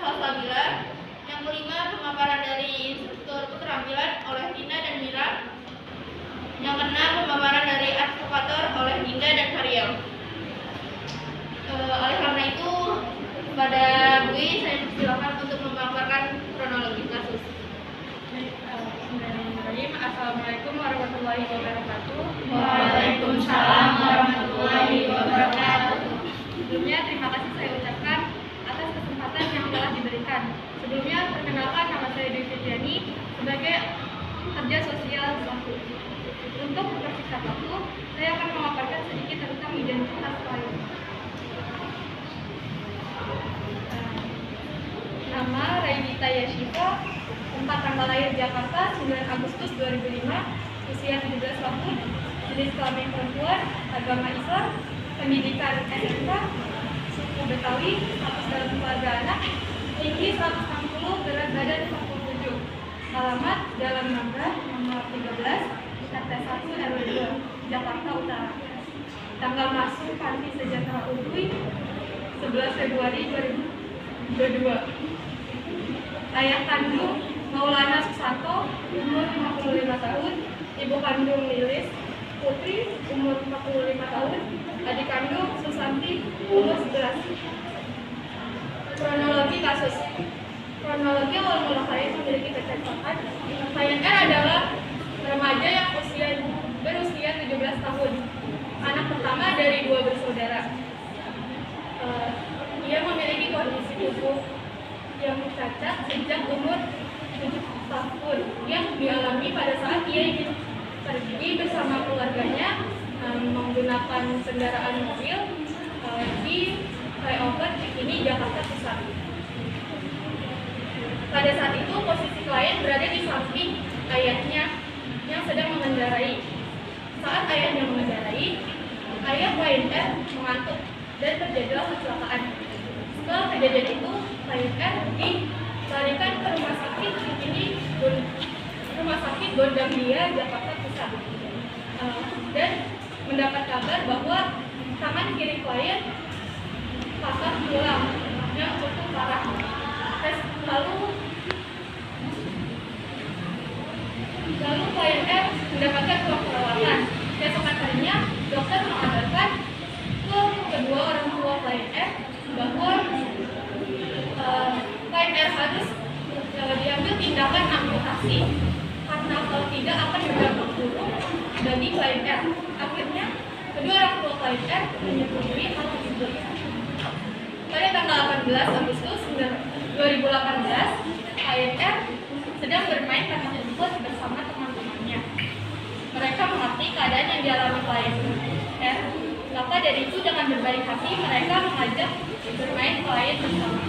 Salsabila. Yang kelima, pemaparan dari instruktur keterampilan oleh Tina dan Mira. Yang keenam, pemaparan dari advokator oleh Dinda dan Karyal. Oleh karena itu, kepada Bui saya persilakan untuk memaparkan kronologi kasus. Assalamualaikum warahmatullahi wabarakatuh. Waalaikumsalam warahmatullahi wabarakatuh. Sebelumnya terima kasih saya ucapkan atas kesempatan yang telah diberikan. Sebelumnya perkenalkan, nama saya Dewi Fitriani sebagai kerja sosial pelaku. Untuk mempersingkat waktu, saya akan memaparkan sedikit tentang identitas klien. Nama Rainita Yashifa, tempat tanggal lahir Jakarta 9 Agustus 2005, usia 17 tahun, jenis kelamin perempuan, agama Islam, pendidikan SMK, suku Betawi, status dalam keluarga anak, tinggi 160, berat badan 47, alamat Jalan Mangga nomor 13, RT 1 RW 2, Jakarta Utara. Tanggal masuk Panti Sejahtera Utuy 11 Februari 2022. Ayah kandung Maulana Susanto, umur 55 tahun, ibu kandung Lilis Putri, umur 45 tahun, adik kandung Susanti, umur 11. Kronologi kasus. Kronologi awal mula klien memiliki kecantikan. Klien R adalah remaja yang berusia 17 tahun, anak pertama dari 2 bersaudara. Ia memiliki kondisi tubuh yang cacat sejak umur 7 tahun yang dialami pada saat ia ingin pergi bersama keluarganya menggunakan kendaraan mobil di flyover Cikini, Jakarta Pusat. Pada saat itu posisi klien berada di samping ayahnya yang sedang mengendarai. Saat ayahnya mengendarai, ayah klien R mengantuk dan terjadilah kecelakaan. Setelah kejadian itu, klien R dilarikan ke rumah sakit Gondangdia, Jakarta Pusat, dan mendapat kabar bahwa tangan kiri klien patah tulang yang cukup parah. Lalu klien R mendapatkan ruang perawatan. Keesokan harinya, dokter mengabarkan ke kedua orang tua klien R bahwa klien R harus diambil tindakan amputasi karena kalau tidak akan berdampak buruk bagi klien R. Akhirnya, kedua orang tua klien R menyetujui hal tersebut. Pada tanggal 18 Agustus 2018, klien R sedang bermain tanah rumput bersama teman-temannya. Mereka mengerti keadaan yang dialami klien R. Maka dari itu dengan berbaik hati mereka mengajak bermain klien bersama.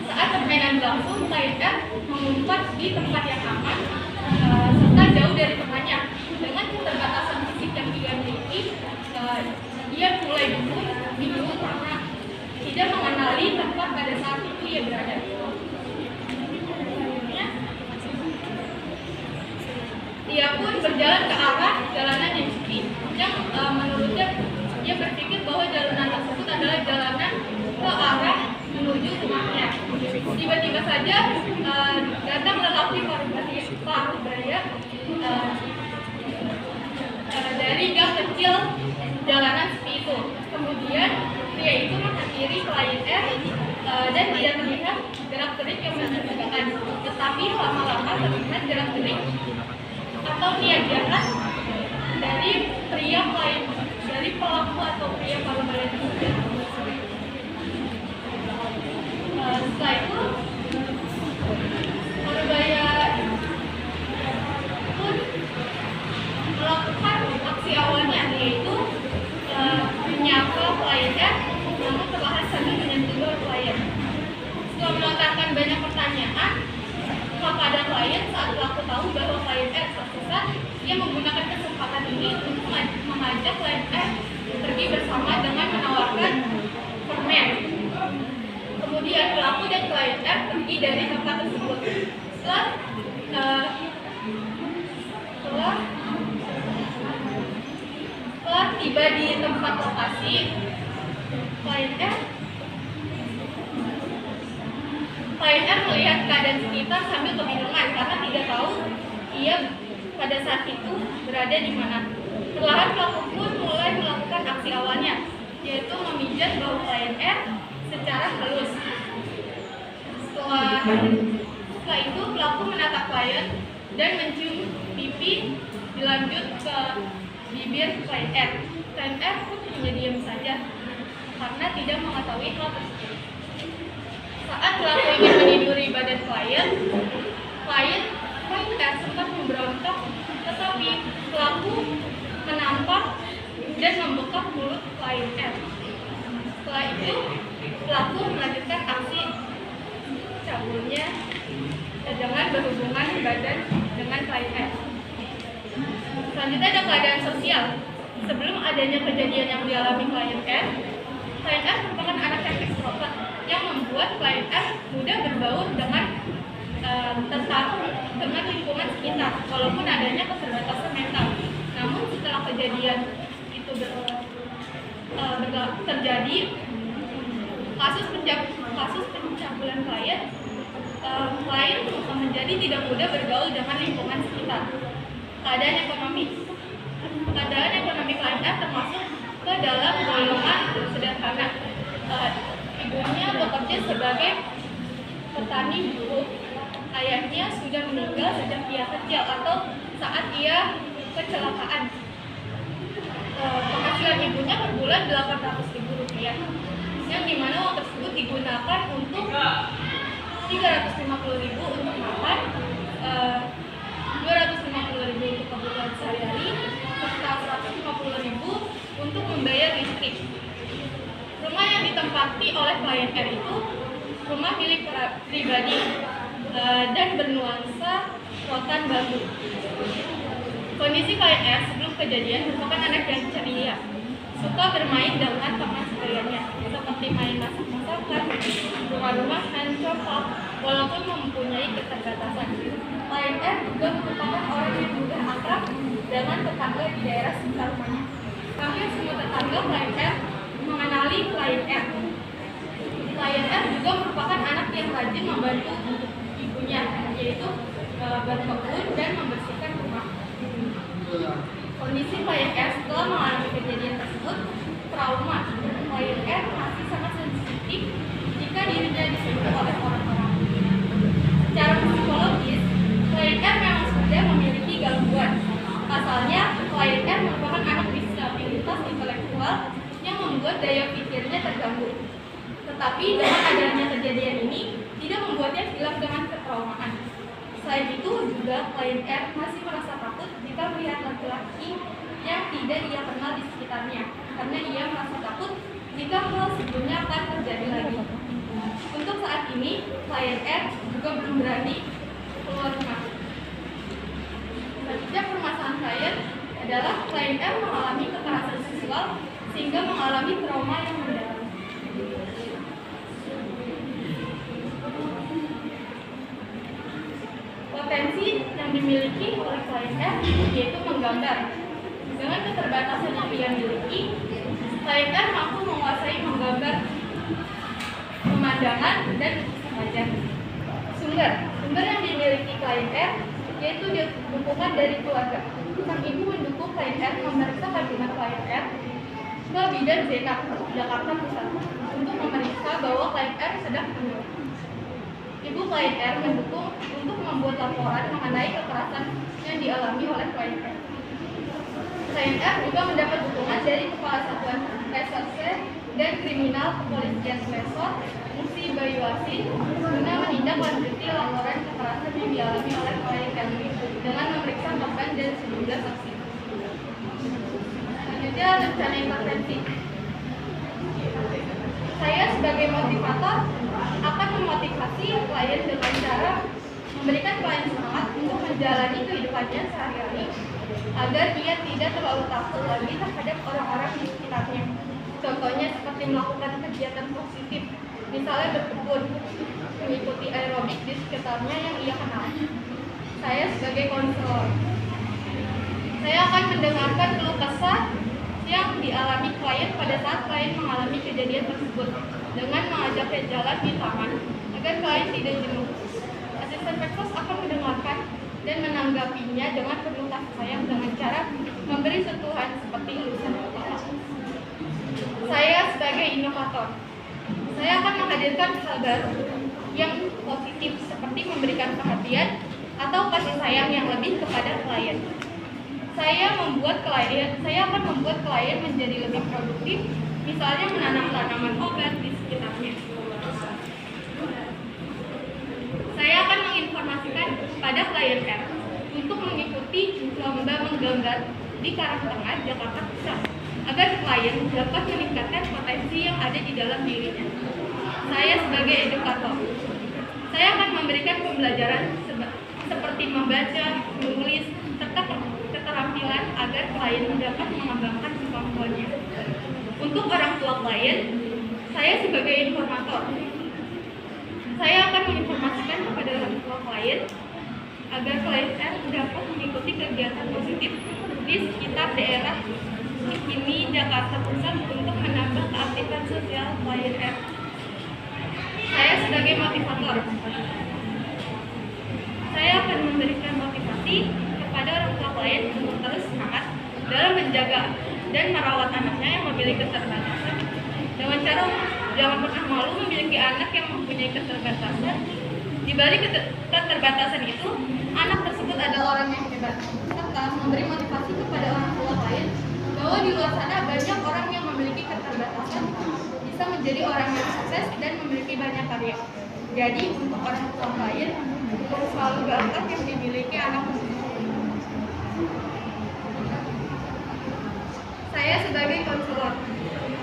Saat permainan berlangsung, klien R mengumpat di tempat yang aman serta jauh dari temannya. Dengan keterbatasan fisik yang dia miliki, dia mulai bingung karena tidak mengenali tempat pada saat itu ia berada. Dia pun berjalan ke arah jalanan yang sepi, yang menurutnya dia berpikir bahwa jalanan tersebut adalah jalanan ke arah menuju rumahnya. Tiba-tiba saja datang lelaki paruh baya dari gang kecil jalanan sepi itu. Kemudian pria itu menghampiri klien R dan tidak terlihat gerak-gerik yang mencurigakan, tetapi lama-lama terlihat gerak-gerik atau niat jahat dari pelaku atau pria paruh baya tersebut. Setelah itu paruh baya pun melakukan aksi awalnya, yaitu menyapa klien R, namun perlahan sambil menyentuh klien. Setelah melontarkan banyak pertanyaan kepada klien, saat pelaku tahu bahwa klien R tersesat, ia menggunakan kesempatan ini untuk mengajak klien R pergi bersama dengan menawarkan permen. Kemudian pelaku dan klien R pergi dari tempat tersebut. Setelah tiba di tempat lokasi, klien R R melihat keadaan sekitar sambil kebingungan karena tidak tahu ia pada saat itu berada di mana. Perlahan pelaku pun mulai melakukan aksi awalnya, yaitu memijat bahu klien R secara halus. Setelah itu pelaku menatap klien dan mencium pipi, dilanjut ke bibir klien R. Klien R pun hanya diam saja karena tidak mengetahui hal tersebut. Saat pelaku ingin meniduri badan klien R sempat memberontak, tetapi pelaku menampak dan membekap mulut klien R. Setelah itu, pelaku melanjutkan aksi cabulnya dengan berhubungan badan dengan klien R. Selanjutnya ada keadaan sosial. Sebelum adanya kejadian yang dialami klien R merupakan anak yang ekstrovert yang membuat klien R mudah berbaur dengan dengan lingkungan sekitar, walaupun adanya keterbatasan mental. Namun setelah kejadian itu terjadi, kasus pencabulan klien menjadi tidak mudah bergaul dengan lingkungan sekitar. Keadaan ekonomi klien R termasuk ke dalam golongan sederhana. Ibunya bekerja sebagai petani buruh. Ayahnya sudah meninggal sejak ia kecil atau saat ia kecelakaan. Penghasilan ibunya per bulan Rp800.000, yang dimana uang tersebut digunakan untuk Rp350.000 untuk makan, Rp250.000 untuk kebutuhan sehari-hari, serta Rp150.000 untuk membayar listrik. Rumah yang ditempati oleh klien R itu rumah milik pribadi dan bernuansa rotan bambu. Kondisi klien R sebelum kejadian merupakan anak yang ceria, suka bermain dengan teman sekaliannya, seperti main masak-masakan, rumah-rumahan, coklat, walaupun mempunyai keterbatasan. Klien R juga merupakan orang yang mudah akrab dengan tetangga di daerah sekitar rumahnya. Hampir semua tetangga klien R mengenali klien R. Klien R juga merupakan anak yang rajin membantu ibunya, yaitu berkebun dan membersihkan rumah. Kondisi klien R setelah mengalami kejadian tersebut trauma. Klien R masih sangat sensitif jika dirinya disentuh oleh orang-orang. Secara psikologis, klien R memang sudah memiliki gangguan. Pasalnya, klien R merupakan anak disabilitas intelektual yang membuat daya pikirnya terganggu. Tetapi dengan adanya kejadian ini tidak membuatnya hilang dengan ketraumaan. Selain itu juga klien R masih merasa takut jika melihat laki-laki yang tidak ia kenal di sekitarnya, karena ia merasa takut jika hal sebelumnya akan terjadi lagi. Untuk saat ini, klien R juga belum berani keluar rumah. Selanjutnya permasalahan klien adalah klien R mengalami kekerasan seksual sehingga mengalami trauma yang mendalam. Potensi yang dimiliki oleh klien R yaitu menggambar. Dengan keterbatasan yang ia miliki, klien R mampu menguasai menggambar pemandangan dan wajah. Sumber yang dimiliki klien R yaitu dukungan dari keluarga. Sang ibu mendukung klien R memeriksa kandungan klien R ke Bidan Zainab, Jakarta Pusat, untuk memeriksa bahwa klien R sedang hamil. Ibu klien R mendukung untuk membuat laporan mengenai kekerasan yang dialami oleh klien R. Klien R juga mendapat dukungan dari Kepala Satuan Reserse dan Kriminal Kepolisian Lesor, Musi Bayuasin, guna menindaklanjuti laporan kekerasan yang dialami oleh klien R dengan memeriksa korban dan sejumlah saksi. Selanjutnya, rencana intervensi. Saya sebagai motivator akan memotivasi klien dengan cara memberikan klien semangat untuk menjalani kehidupannya sehari-hari agar dia tidak terlalu takut lagi terhadap orang-orang di sekitarnya. Contohnya seperti melakukan kegiatan positif, misalnya berkebun, mengikuti aerobik di sekitarnya yang ia kenal. Saya sebagai konselor, saya akan mendengarkan keluh kesah yang dialami klien pada saat klien mengalami kejadian tersebut dengan mengajaknya jalan di taman agar klien tidak jenuh. Asisten Peksos akan mendengarkan dan menanggapinya dengan penuh kasih sayang dengan cara memberi sentuhan seperti elusan kepala. Saya sebagai inovator, saya akan menghadirkan hal baru yang positif seperti memberikan perhatian atau kasih sayang yang lebih kepada klien. Saya akan membuat klien menjadi lebih produktif, misalnya menanam tanaman obat di sekitarnya. Saya akan menginformasikan kepada klien R untuk mengikuti lomba menggambar di Karangtengah, Jakarta Pusat, agar klien dapat meningkatkan potensi yang ada di dalam dirinya. Saya sebagai edukator, saya akan memberikan pembelajaran seperti membaca, menulis, serta keterampilan agar klien dapat mengembangkan kemampuannya. Untuk orang tua klien, saya sebagai informator, saya akan menginformasikan kepada orang tua klien agar klien R dapat mengikuti kegiatan positif di sekitar daerah ini Jakarta Pusat untuk menambah keaktifan sosial klien R. Saya sebagai motivator, saya akan memberikan motivasi kepada orang tua klien untuk terus semangat dalam menjaga dan merawat anaknya yang memiliki keterbatasan dengan cara jangan pernah malu memiliki anak yang mempunyai keterbatasan. Di balik keterbatasan itu, anak tersebut adalah orang yang hebat, serta memberi motivasi kepada orang tua klien bahwa di luar sana banyak orang yang memiliki keterbatasan bisa menjadi orang yang sukses dan memiliki banyak karya. Jadi untuk orang tua klien harus selalu bakat yang dimiliki anak tersebut. Saya sebagai konselor,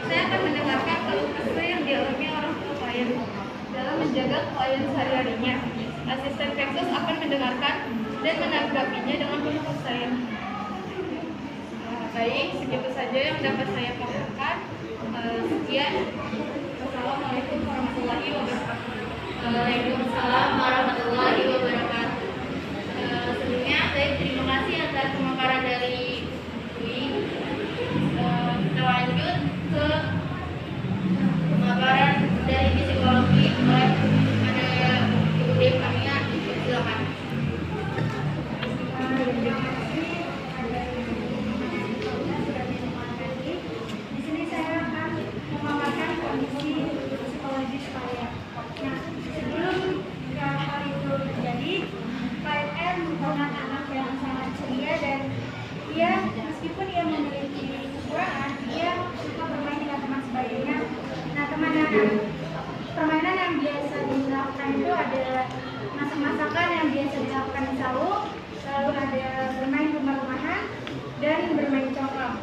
saya akan mendengarkan keluh kesah yang dialami orang tua klien dalam menjaga klien sehari-harinya. Asisten Peksos akan mendengarkan dan menanggapinya dengan penuh kasih sayang. Baik, segitu saja yang dapat saya paparkan. Sekian. Wassalamualaikum warahmatullahi wabarakatuh. Waalaikumsalam warahmatullahi wabarakatuh. Sebelumnya saya terima kasih atas pemaparan dari Dwi. Kita lanjut ke pemaparan dari psikologi oleh ada Ibu Devania. Silakan. Di sini saya akan memaparkan kondisi psikologis klien. Nah, sebelum hal itu terjadi, klien R merupakan anak yang sangat ceria dan ia meskipun ia memiliki kekurangan, ia suka bermain dengan teman sebayanya. Nah, permainan yang biasa dilakukan itu ada masak-masakan yang biasa dilakukan di saung, lalu ada bermain rumah-rumahan dan bermain congklak.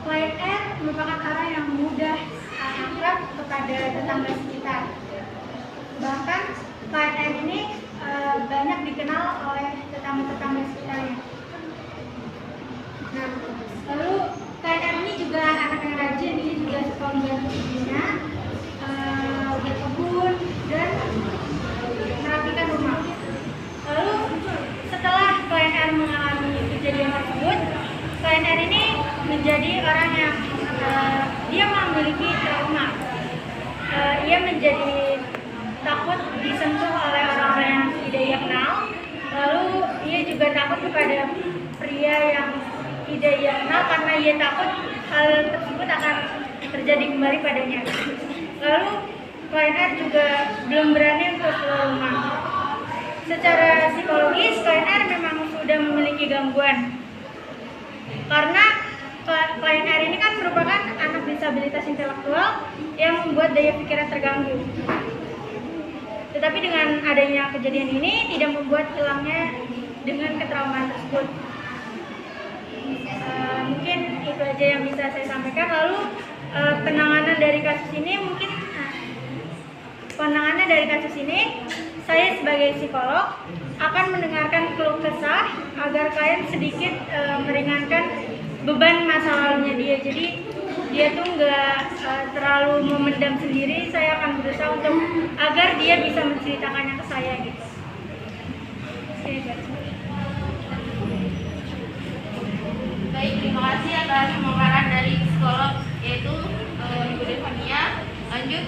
Klien R merupakan orang yang mudah akrab kepada tetangga sekitar. Bahkan klien R ini banyak dikenal oleh tetangga-tetangga sekitarnya. Nah, lalu klien R ini juga anak yang rajin, dia juga suka membantu ibunya, berkebun dan merapikan rumah. Lalu setelah klien R mengalami kejadian tersebut, klien R ini menjadi orang yang dia memiliki trauma. Ia menjadi takut disentuh oleh orang-orang yang tidak ia kenal. Lalu ia juga takut kepada pria yang tidak ia kenal karena ia takut hal tersebut akan terjadi kembali padanya. Lalu klien R juga belum berani untuk keluar rumah. Secara psikologis, klien R memang sudah memiliki gangguan. Karena klien R ini kan merupakan anak disabilitas intelektual yang membuat daya pikiran terganggu. Tetapi dengan adanya kejadian ini tidak membuat hilangnya dengan ketraumaan tersebut. Mungkin itu aja yang bisa saya sampaikan. Lalu penanganan dari kasus ini, saya sebagai psikolog akan mendengarkan keluh kesah agar klien sedikit meringankan beban masa lalunya dia. Jadi dia tuh nggak terlalu memendam sendiri. Saya akan berusaha untuk agar dia bisa menceritakannya ke saya gitu. Baik, terima kasih atas pemaparan dari psikolog yaitu Ibu Devania. Lanjut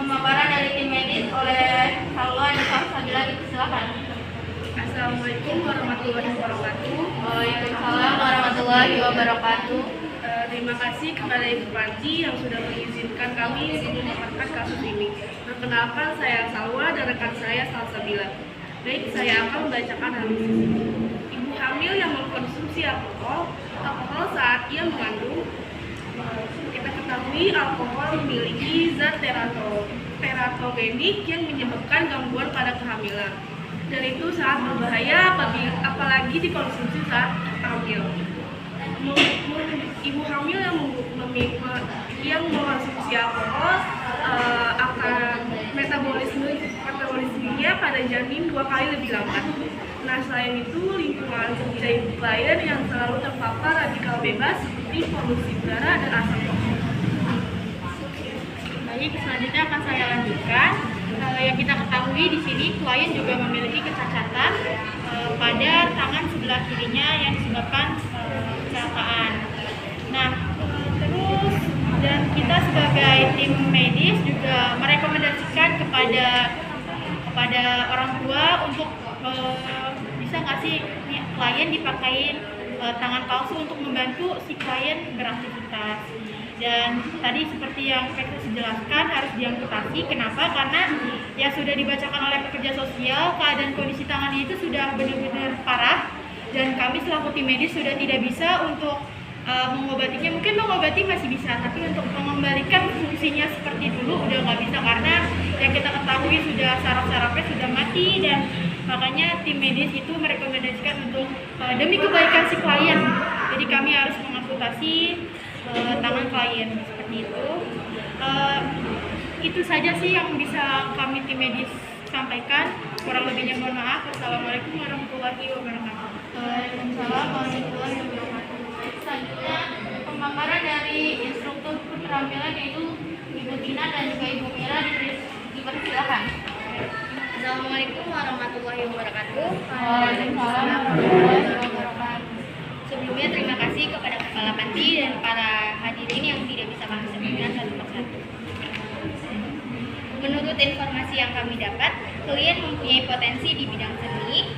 pemaparan dari tim medis oleh Salwa dan Salsabila. Silakan. Assalamualaikum warahmatullahi wabarakatuh. Waalaikumsalam warahmatullahi wabarakatuh. Terima kasih kepada Ibu Panji yang sudah mengizinkan kami untuk memaparkan kasus ini. Perkenalkan, saya Salwa dan rekan saya Salsabila. Baik, saya akan membacakan analisis ini. Ibu hamil yang mengkonsumsi alkohol saat ia mengandung. Kita ketahui alkohol memiliki zat teratogenik yang menyebabkan gangguan pada kehamilan. Dan itu sangat berbahaya apalagi dikonsumsi saat hamil. Ibu hamil yang mengkonsumsi alkohol akan metabolismenya pada janin 2 kali lebih lambat. Nah, selain itu lingkungan sekitar ibu klien yang selalu terpapar radikal bebas seperti polusi udara dan asap rokok. Baik, selanjutnya akan saya lanjutkan. Yang kita ketahui di sini klien juga memiliki kecacatan pada tangan sebelah kirinya yang disebabkan kecelakaan. Nah, terus dan kita sebagai tim medis juga merekomendasikan kepada orang tua untuk bisa nggak sih klien dipakai tangan palsu untuk membantu si klien beraktivitas. Dan tadi seperti yang Petrus jelaskan harus diamputasi. Kenapa? Karena yang sudah dibacakan oleh pekerja sosial, keadaan kondisi tangannya itu sudah benar-benar parah dan kami selaku tim medis sudah tidak bisa untuk mengobatinya. Mungkin mengobati masih bisa, tapi untuk mengembalikan fungsinya seperti dulu udah nggak bisa karena yang kita ketahui sudah saraf-sarafnya sudah mati, dan makanya tim medis itu merekomendasikan untuk demi kebaikan si klien, jadi kami harus mengamputasi tangan klien seperti itu. Itu saja sih yang bisa kami tim medis sampaikan. Kurang lebihnya mohon maaf. Wassalamualaikum warahmatullahi wabarakatuh. Waalaikumsalam warahmatullahi wabarakatuh. Selanjutnya pemaparan dari instruktur keterampilan yaitu Ibu Tina dan juga Ibu Mira, dipersilakan. Assalamualaikum warahmatullahi wabarakatuh. Waalaikumsalam warahmatullahi wabarakatuh. Sebelumnya terima kasih kepada Kepala Panti dan para hadirin yang tidak bisa kami sebutkan satu persatu. Menurut informasi yang kami dapat, klien mempunyai potensi di bidang seni.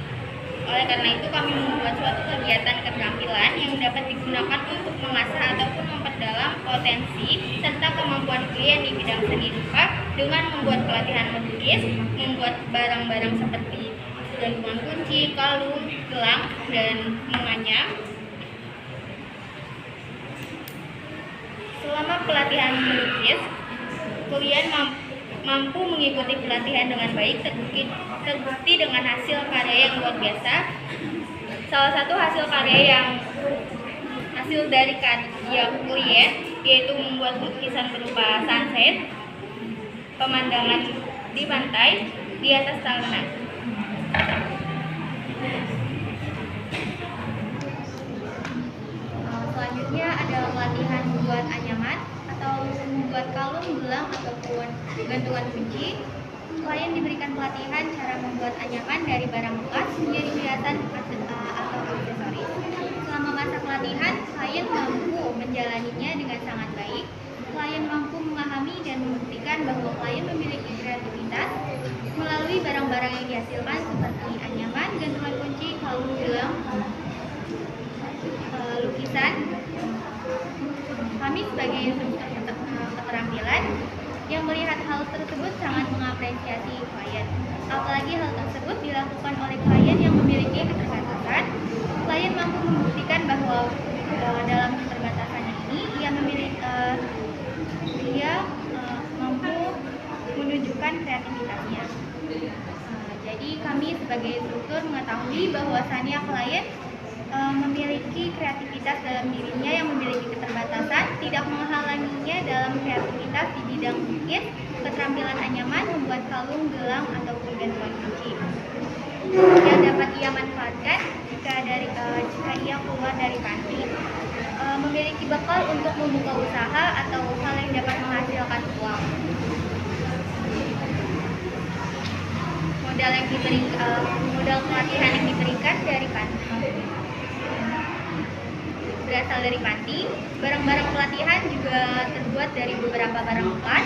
Oleh karena itu kami membuat suatu kegiatan keterampilan yang dapat digunakan untuk mengasah ataupun memperdalam potensi serta kemampuan klien di bidang seni rupa dengan membuat pelatihan melukis, membuat barang-barang seperti gantungan kunci, kalung, gelang, dan menganyam. Selama pelatihan melukis, klien mampu mengikuti pelatihan dengan baik, terbukti dengan hasil karya yang luar biasa. Salah satu hasil dari karya klien yaitu membuat lukisan berupa sunset, pemandangan di pantai di atas tanah. Selanjutnya adalah latihan membuat anyaman atau membuat kalung, gelang, ataupun gantungan kunci. Klien diberikan pelatihan cara membuat anyaman dari barang bekas menjadi hiasan atau aksesoris. Selama masa pelatihan, klien mampu menjalaninya dengan sangat baik. Klien mampu memahami dan membuktikan bahwa klien memiliki kreativitas melalui barang-barang yang dihasilkan seperti anyaman, gantungan kunci, kalung, gelang, lukisan. Kami sebagai instruktur keterampilan yang melihat hal tersebut sangat mengapresiasi klien. Apalagi hal tersebut dilakukan oleh klien yang memiliki keterbatasan. Klien mampu membuktikan bahwa dalam keterbatasannya ini ia mampu menunjukkan kreativitasnya. Jadi kami sebagai instruktur mengetahui bahwasannya klien memiliki kreativitas dalam dirinya yang memiliki keterbatasan, tidak menghalanginya dalam kreativitas di bidang lukis, keterampilan anyaman, membuat kalung, gelang, ataupun gantungan kunci yang dapat ia manfaatkan jika ia keluar dari panti, memiliki bekal untuk membuka usaha atau hal yang dapat menghasilkan uang. Modal pelatihan yang diberikan dari panti berasal dari panti. Barang-barang pelatihan juga terbuat dari beberapa barang bekas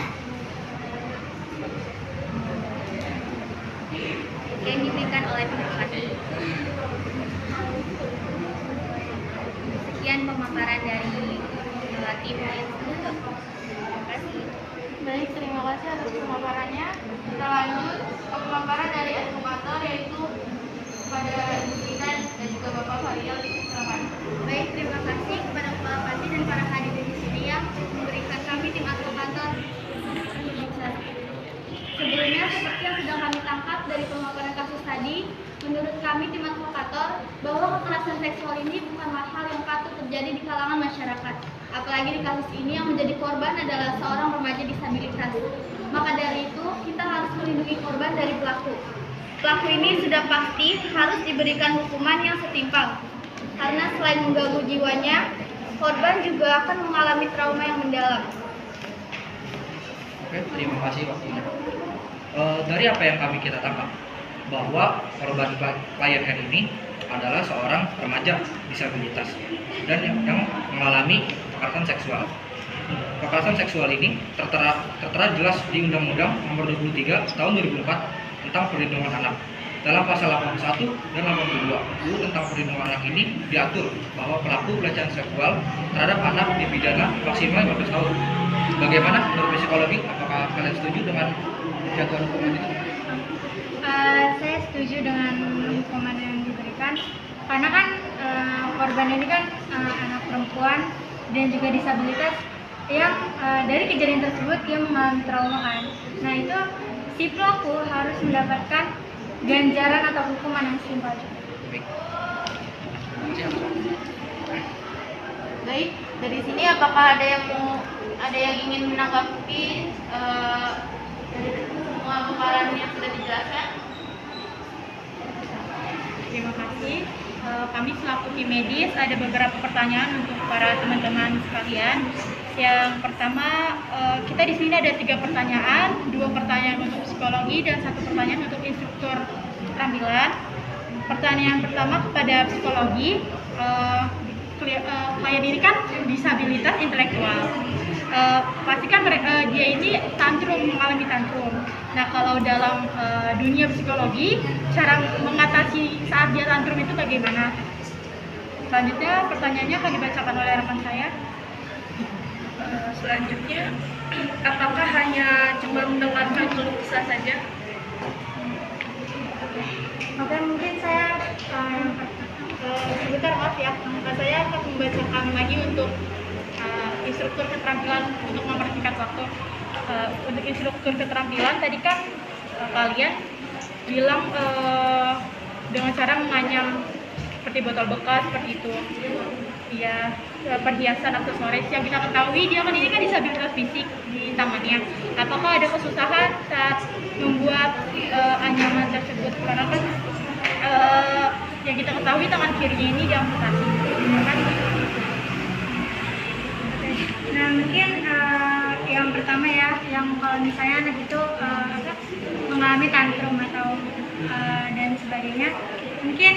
disampaikan oleh pendapat. Sekian pemaparan dari tim instruktur. Terima kasih. Baik, terima kasih atas pemaparannya. Kita lanjut ke pemaparan dari edukator, yaitu kepada Ibu Tina dan juga Bapak Farial. Silakan. Baik, terima kasih kepada Kepala Panti dan para hadirin di sini yang memberikan kami tim advokator. Sebelumnya, seperti yang sudah kami tangkap dari pemaparan kasus tadi, menurut kami tim advokator bahwa kekerasan seksual ini bukanlah hal yang patut terjadi di kalangan masyarakat. Apalagi di kasus ini yang menjadi korban adalah seorang remaja disabilitas. Maka dari itu, kita harus melindungi korban dari pelaku. Pelaku ini sudah pasti harus diberikan hukuman yang setimpal. Karena selain mengganggu jiwanya, korban juga akan mengalami trauma yang mendalam. Oke, terima kasih waktunya. Dari apa yang kita tangkap, bahwa korban klien R ini adalah seorang remaja disabilitas dan yang mengalami kekerasan seksual. Kekerasan seksual ini tertera jelas di Undang-Undang Nomor 23 Tahun 2004 tentang Perlindungan Anak. Dalam pasal 81 dan 82 UU tentang Perlindungan Anak ini diatur bahwa pelaku pelecehan seksual terhadap anak dipidana maksimal 15 tahun. Bagaimana menurut psikologi? Apakah kalian setuju dengan jatuhan hukuman itu? Saya setuju dengan hukuman yang diberikan karena kan korban ini kan anak perempuan dan juga disabilitas yang dari kejadian tersebut dia mengalami trauma kan. Nah itu si pelaku harus mendapatkan ganjaran atau hukuman yang setimpal. Baik. Baik, dari sini apakah ada yang ingin menanggapi dari semua pemaparan yang sudah dijelaskan? Terima kasih. Kami selaku tim medis ada beberapa pertanyaan untuk para teman-teman sekalian. Yang pertama, kita di sini ada 3 pertanyaan, 2 pertanyaan untuk psikologi dan 1 pertanyaan untuk instruktur keterampilan. Pertanyaan pertama kepada psikologi, klien ini kan disabilitas intelektual. Pastikan dia ini mengalami tantrum. Nah, kalau dalam dunia psikologi, cara mengatasi saat dia tantrum itu bagaimana? Selanjutnya, pertanyaannya akan dibacakan oleh rekan saya. Selanjutnya, apakah hanya cuma mendengarkan keluh kesah saja? Oke, mungkin saya sebentar, maaf ya, saya akan membacakan lagi untuk instruktur keterampilan untuk mempersingkat waktu. Untuk instruktur keterampilan tadi kan kalian bilang dengan cara menganyam seperti botol bekas seperti itu, ya, perhiasan aksesoris yang kita ketahui dia kan ini kan disabilitas fisik di tangannya. Apakah ada kesusahan saat membuat anyaman tersebut? Karena kan yang kita ketahui tangan kirinya ini diamputasi. Terima kasih. Nah, mungkin yang pertama ya, yang kalau misalnya anak itu mengalami tantrum atau dan sebagainya, mungkin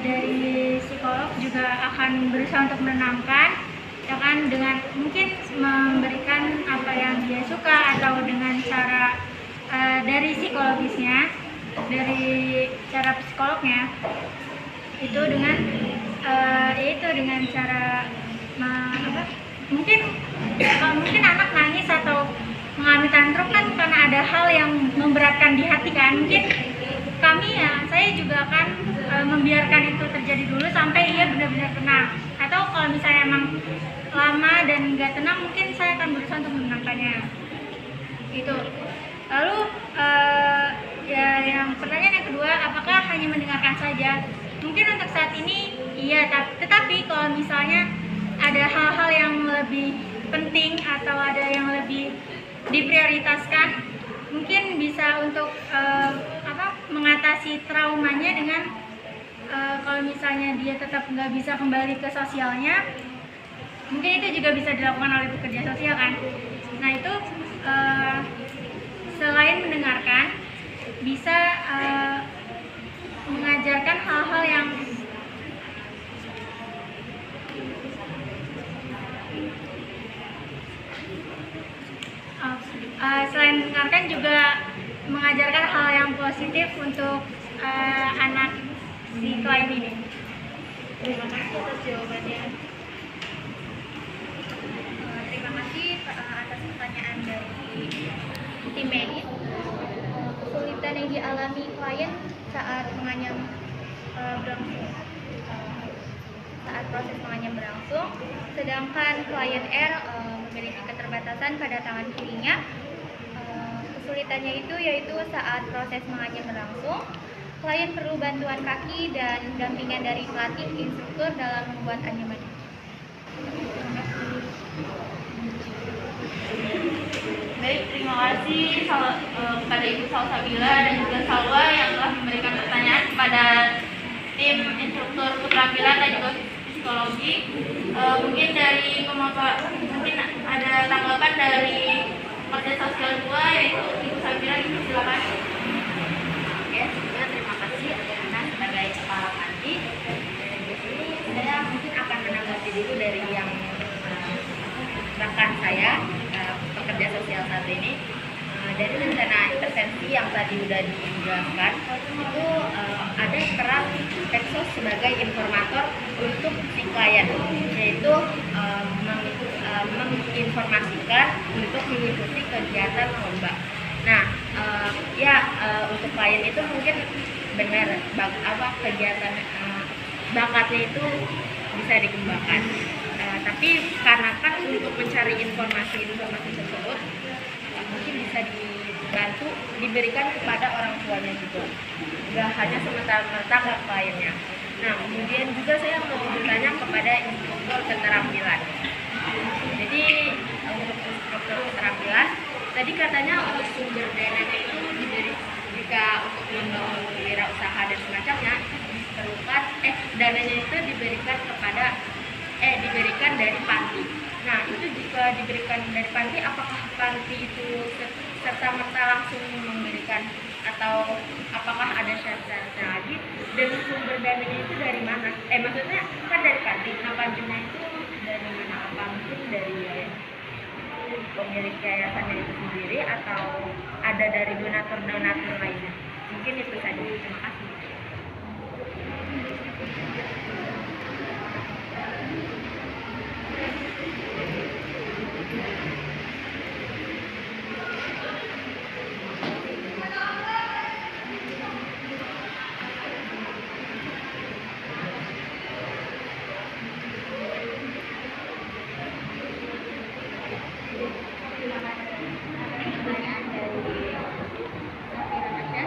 dari psikolog juga akan berusaha untuk menenangkan, ya kan, dengan mungkin memberikan apa yang dia suka atau dengan cara dari psikologisnya, dari cara psikolognya itu dengan yaitu dengan cara mungkin anak nangis atau mengalami tantrum kan karena ada hal yang memberatkan di hati kan. Mungkin saya juga akan membiarkan itu terjadi dulu sampai ia benar-benar tenang. Atau kalau misalnya emang lama dan nggak tenang, mungkin saya akan berusaha untuk menenangkannya. Itu. Lalu ya yang pertanyaan yang kedua, apakah hanya mendengarkan saja? Mungkin untuk saat ini iya, tetapi kalau misalnya ada hal-hal yang lebih penting atau ada yang lebih diprioritaskan, mungkin bisa untuk mengatasi traumanya dengan kalau misalnya dia tetap nggak bisa kembali ke sosialnya, mungkin itu juga bisa dilakukan oleh pekerja sosial kan. Nah itu selain mendengarkan, bisa mengajarkan hal-hal yang selain mendengarkan juga mengajarkan hal yang positif untuk anak si klien ini. Terima kasih atas jawabannya. Terima kasih atas pertanyaan dari tim medis. Kesulitan yang dialami klien saat menganyam berlangsung, saat proses menganyam berlangsung, sedangkan klien R memiliki keterbatasan pada tangan kirinya. Kesulitannya itu yaitu saat proses menganyam berlangsung, klien perlu bantuan kaki dan dampingan dari pelatih instruktur dalam membuat anyaman. Baik, terima kasih kepada Ibu Salsabila dan juga Salwa yang telah memberikan pertanyaan kepada tim instruktur keterampilan dan juga psikologi. Mungkin ada tanggapan dari Kerja Sosial 2 yaitu Ibu Sabila, silakan. Oke, sebelumnya terima kasih atas sebagai kepala panti. Di sini saya mungkin akan menanggapi dulu dari yang rekan saya, pekerja sosial satu ini. Dari rencana intervensi yang tadi sudah dijelaskan, itu ada peran Peksos sebagai informator untuk si klien, yaitu menginformasikan untuk mengikuti kegiatan lomba. Nah, untuk klien itu mungkin benar kegiatan bakatnya itu bisa dikembangkan. Tapi karena kan untuk mencari informasi tersebut mungkin bisa dibantu diberikan kepada orang tuanya juga, nggak hanya semata-mata ke kliennya. Nah, kemudian juga saya mau bertanya kepada instruktur keterampilan. Jadi untuk instruktur keterampilan tadi katanya untuk sumber dananya itu jika untuk membangun wirausaha dan semacamnya diperlukan dananya itu diberikan dari panti. Nah, itu jika diberikan dari panti, apakah panti itu serta-merta langsung memberikan atau apakah ada syarat-syaratnya lagi, dan sumber dananya itu dari mana? Maksudnya kan dari panti. Nah, pantinya itu dari mana? Apa mungkin dari pemilik yayasan itu sendiri atau ada dari donatur-donatur lainnya? Mungkin itu saja. Terima kasih. Pertanyaan dari Safira Nasya,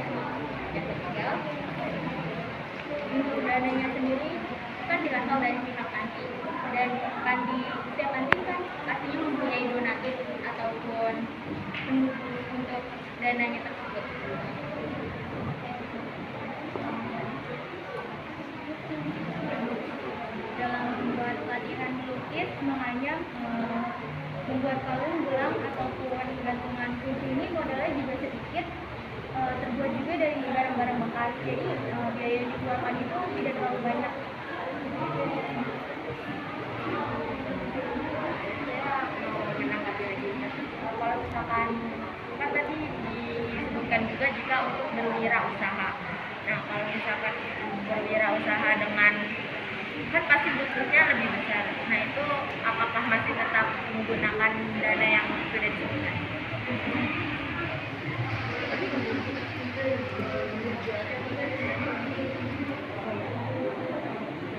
yang ketiga, untuk dananya sendiri kan berasal dari pihak panti, dan setiap panti kan pastinya mempunyai donatur ataupun pendukung untuk dananya tersebut. Dalam membuat pelatihan melukis, menganyam, membuat kalung, gelang ataupun gantungan kunci ini modalnya juga sedikit, terbuat juga dari barang-barang bekas, jadi biaya yang dikeluarkan itu tidak terlalu banyak. Kalau misalkan kan tadi disebutkan juga jika untuk berwirausaha. Nah, kalau misalkan berwirausaha dengan kan pasti butuhnya lebih besar. Nah, itu apakah masih tetap menggunakan dana yang sudah disebutkan?